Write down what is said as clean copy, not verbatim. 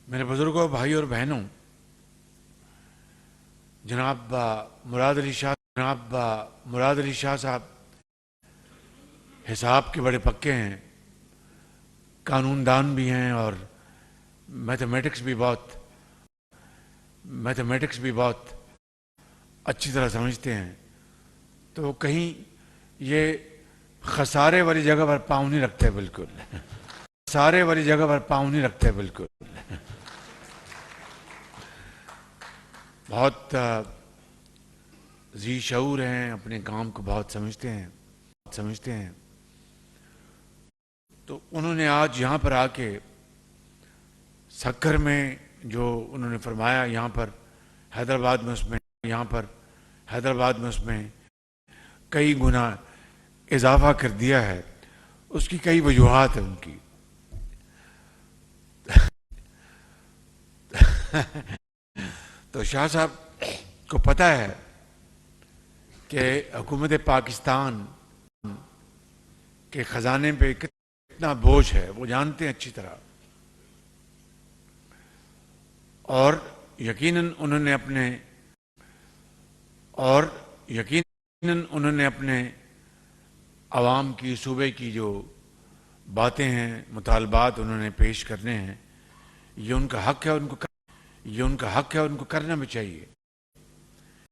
میرے بزرگوں، بھائی اور بہنوں، جناب مراد علی شاہ صاحب حساب کے بڑے پکے ہیں، قانون دان بھی ہیں اور میتھمیٹکس بھی بہت اچھی طرح سمجھتے ہیں. تو کہیں یہ خسارے والی جگہ پر پاؤں نہیں رکھتے بالکل. خسارے والی جگہ پر پاؤں نہیں رکھتے بالکل. بہت ذی شعور ہیں، اپنے کام کو بہت سمجھتے ہیں. تو انہوں نے آج یہاں پر آ کے سکر میں جو انہوں نے فرمایا، یہاں پر حیدرآباد میں اس میں کئی گنا اضافہ کر دیا ہے. اس کی کئی وجوہات ہیں ان کی. تو شاہ صاحب کو پتہ ہے کہ حکومت پاکستان کے خزانے پہ کتنا بوجھ ہے، وہ جانتے ہیں اچھی طرح. اور یقیناً انہوں نے اپنے عوام کی، صوبے کی جو باتیں ہیں، مطالبات انہوں نے پیش کرنے ہیں. یہ ان کا حق ہے، ان کو کرنا بھی چاہیے.